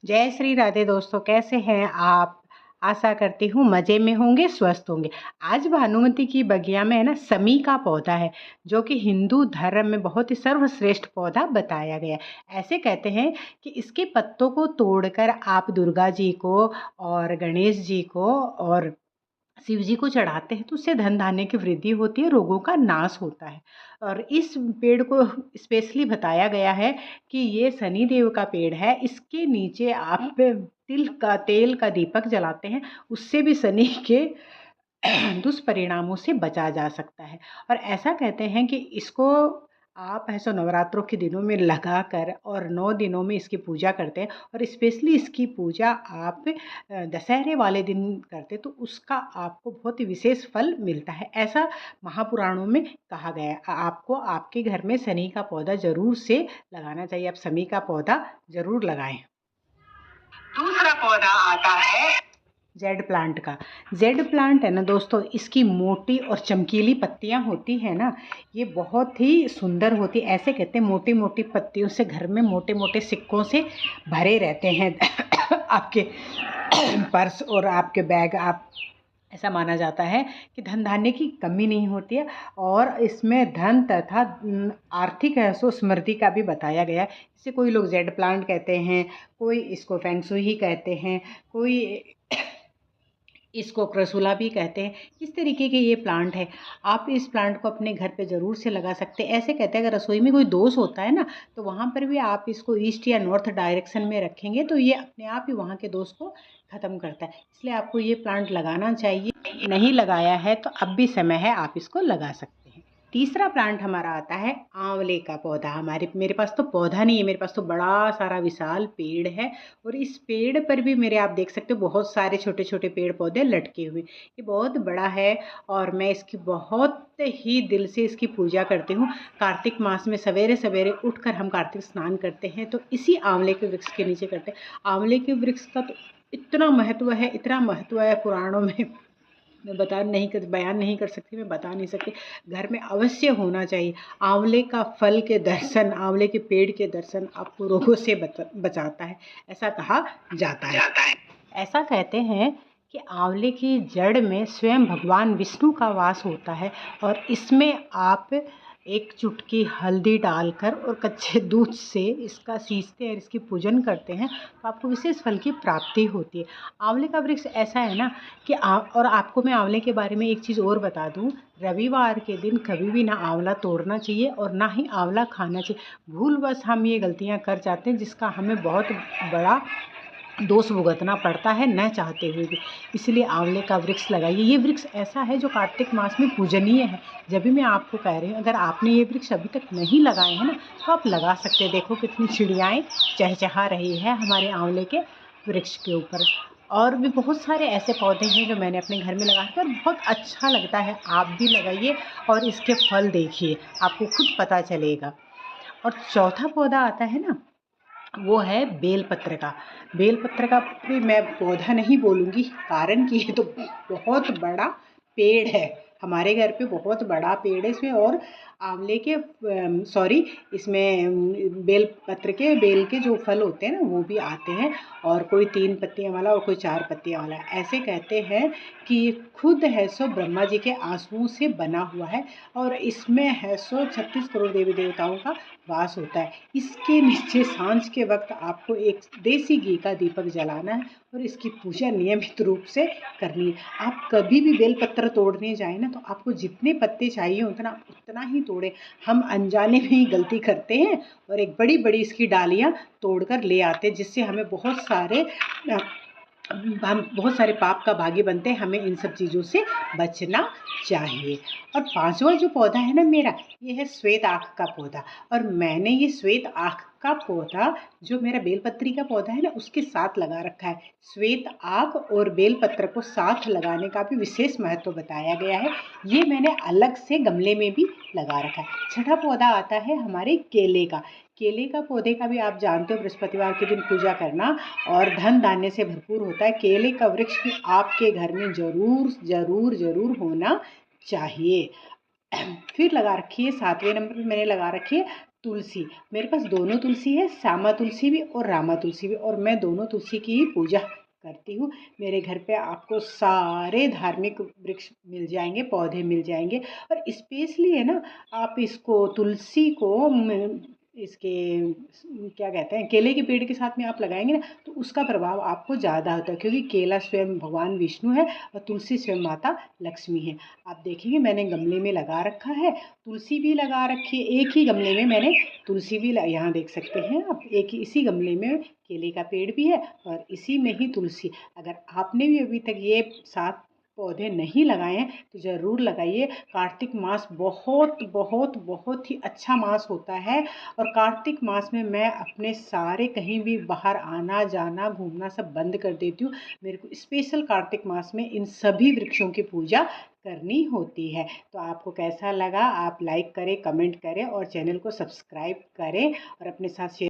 जय श्री राधे दोस्तों, कैसे हैं आप? आशा करती हूँ मज़े में होंगे, स्वस्थ होंगे। आज भानुमति की बगिया में है ना समी का पौधा है, जो कि हिंदू धर्म में बहुत ही सर्वश्रेष्ठ पौधा बताया गया है। ऐसे कहते हैं कि इसके पत्तों को तोड़कर आप दुर्गा जी को और गणेश जी को और शिव जी को चढ़ाते हैं तो उससे धन धान्य की वृद्धि होती है, रोगों का नाश होता है। और इस पेड़ को स्पेशली बताया गया है कि ये शनि देव का पेड़ है। इसके नीचे आप तिल का तेल का दीपक जलाते हैं, उससे भी शनि के दुष्परिणामों से बचा जा सकता है। और ऐसा कहते हैं कि इसको आप ऐसा नवरात्रों के दिनों में लगाकर और 9 दिनों में इसकी पूजा करते हैं, और स्पेशली इसकी पूजा आप दशहरे वाले दिन करते तो उसका आपको बहुत ही विशेष फल मिलता है, ऐसा महापुराणों में कहा गया है। आपको आपके घर में शनि का पौधा ज़रूर से लगाना चाहिए। आप शमी का पौधा ज़रूर लगाएं। दूसरा पौधा आता है जेड प्लांट का। जेड प्लांट है ना दोस्तों, इसकी मोटी और चमकीली पत्तियां होती है ना, ये बहुत ही सुंदर होती है। ऐसे कहते हैं मोटी मोटी पत्तियों से घर में मोटे मोटे सिक्कों से भरे रहते हैं आपके पर्स और आपके बैग। आप ऐसा माना जाता है कि धन धान्य की कमी नहीं होती है, और इसमें धन तथा आर्थिक समृद्धि का भी बताया गया है। इसे कोई लोग जेड प्लांट कहते हैं, कोई इसको फेंगशुई कहते हैं, कोई इसको क्रसुला भी कहते हैं। इस तरीके के ये प्लांट है। आप इस प्लांट को अपने घर पे ज़रूर से लगा सकते हैं। ऐसे कहते हैं अगर रसोई में कोई दोष होता है ना, तो वहाँ पर भी आप इसको ईस्ट या नॉर्थ डायरेक्शन में रखेंगे तो ये अपने आप ही वहाँ के दोष को ख़त्म करता है। इसलिए आपको ये प्लांट लगाना चाहिए। नहीं लगाया है तो अब भी समय है, आप इसको लगा सकते हैं। तीसरा प्लांट हमारा आता है आंवले का पौधा। मेरे पास तो पौधा नहीं है, मेरे पास तो बड़ा सारा विशाल पेड़ है, और इस पेड़ पर भी मेरे आप देख सकते हो बहुत सारे छोटे छोटे पेड़ पौधे लटके हुए। ये बहुत बड़ा है और मैं इसकी बहुत ही दिल से इसकी पूजा करती हूँ। कार्तिक मास में सवेरे सवेरे उठकर हम कार्तिक स्नान करते हैं तो इसी आंवले के वृक्ष के नीचे करते हैं। आंवले के वृक्ष का तो इतना महत्व है, इतना महत्व है पुराणों में, मैं बयान नहीं कर सकती, मैं बता नहीं सकती। घर में अवश्य होना चाहिए। आंवले का फल के दर्शन, आंवले के पेड़ के दर्शन आपको रोगों से बचाता है, ऐसा कहा जाता है। ऐसा कहते हैं कि आंवले की जड़ में स्वयं भगवान विष्णु का वास होता है, और इसमें आप एक चुटकी हल्दी डालकर और कच्चे दूध से इसका सींचते हैं और इसकी पूजन करते हैं तो आपको विशेष फल की प्राप्ति होती है। आंवले का वृक्ष ऐसा है ना कि और आपको मैं आंवले के बारे में एक चीज़ और बता दूं, रविवार के दिन कभी भी ना आंवला तोड़ना चाहिए और ना ही आंवला खाना चाहिए। भूलवश हम ये गलतियां कर जाते हैं जिसका हमें बहुत बड़ा दोष भुगतना पड़ता है न चाहते हुए भी। इसलिए आंवले का वृक्ष लगाइए। ये वृक्ष ऐसा है जो कार्तिक मास में पूजनीय है। जब भी मैं आपको कह रही हूँ, अगर आपने ये वृक्ष अभी तक नहीं लगाए हैं ना तो आप लगा सकते हैं। देखो कितनी चिड़ियाएँ चहचहा रही है हमारे आंवले के वृक्ष के ऊपर। और भी बहुत सारे ऐसे पौधे हैं जो मैंने अपने घर में लगा के और बहुत अच्छा लगता है। आप भी लगाइए और इसके फल देखिए, आपको खुद पता चलेगा। और चौथा पौधा आता है ना, वो है बेलपत्र का। बेलपत्र का भी मैं पौधा नहीं बोलूँगी, कारण कि ये तो बहुत बड़ा पेड़ है। हमारे घर पे बहुत बड़ा पेड़ है इसमें, और आंवले के इसमें बेल के जो फल होते हैं ना वो भी आते हैं, और कोई 3 पत्तियां वाला और कोई 4 पत्तियां वाला। ऐसे कहते हैं कि ये खुद है सो ब्रह्मा जी के आंसुओं से बना हुआ है, और इसमें है सो 36 करोड़ देवी देवताओं का वास होता है। इसके नीचे सांझ के वक्त आपको एक देसी घी का दीपक जलाना है और इसकी पूजा नियमित रूप से करनी है। आप कभी भी बेलपत्र तोड़ने जाए ना तो आपको जितने पत्ते चाहिए उतना ही तोड़े। हम अनजाने में ही गलती करते हैं और एक बड़ी बड़ी इसकी डालियाँ तोड़कर ले आते हैं, जिससे हमें हम बहुत सारे पाप का भागी बनते हैं। हमें इन सब चीज़ों से बचना चाहिए। और 5वां जो पौधा है ना मेरा, ये है श्वेत आँख का पौधा। और मैंने ये श्वेत आँख का पौधा जो मेरा बेलपत्री का पौधा है ना उसके साथ लगा रखा है। श्वेत आँख और बेलपत्र को साथ लगाने का भी विशेष महत्व बताया गया है। ये मैंने अलग से गमले में भी लगा रखा है। छठा पौधा आता है हमारे केले का। केले का पौधे का भी आप जानते हो बृहस्पतिवार के दिन पूजा करना और धन धान्य से भरपूर होता है। केले का वृक्ष भी आपके घर में जरूर जरूर जरूर होना चाहिए। फिर लगा रखी है 7वें नंबर पे मैंने लगा रखी है तुलसी। मेरे पास दोनों तुलसी है, श्यामा तुलसी भी और रामा तुलसी भी, और मैं दोनों तुलसी की ही पूजा करती हूँ। मेरे घर पे आपको सारे धार्मिक वृक्ष मिल जाएंगे, पौधे मिल जाएंगे। और स्पेशली है ना, आप इसको तुलसी को इसके क्या कहते हैं, केले के पेड़ के साथ में आप लगाएंगे ना, तो उसका प्रभाव आपको ज़्यादा होता है, क्योंकि केला स्वयं भगवान विष्णु है और तुलसी स्वयं माता लक्ष्मी है। आप देखेंगे मैंने गमले में लगा रखा है, तुलसी भी लगा रखी है। एक ही गमले में मैंने तुलसी भी यहाँ देख सकते हैं आप, एक ही इसी गमले में केले का पेड़ भी है और इसी में ही तुलसी। अगर आपने भी अभी तक ये 7 पौधे नहीं लगाए हैं तो ज़रूर लगाइए। कार्तिक मास बहुत बहुत बहुत ही अच्छा मास होता है, और कार्तिक मास में मैं अपने सारे कहीं भी बाहर आना जाना घूमना सब बंद कर देती हूँ। मेरे को स्पेशल कार्तिक मास में इन सभी वृक्षों की पूजा करनी होती है। तो आपको कैसा लगा, आप लाइक करें, कमेंट करें और चैनल को सब्सक्राइब करें और अपने साथ शेयर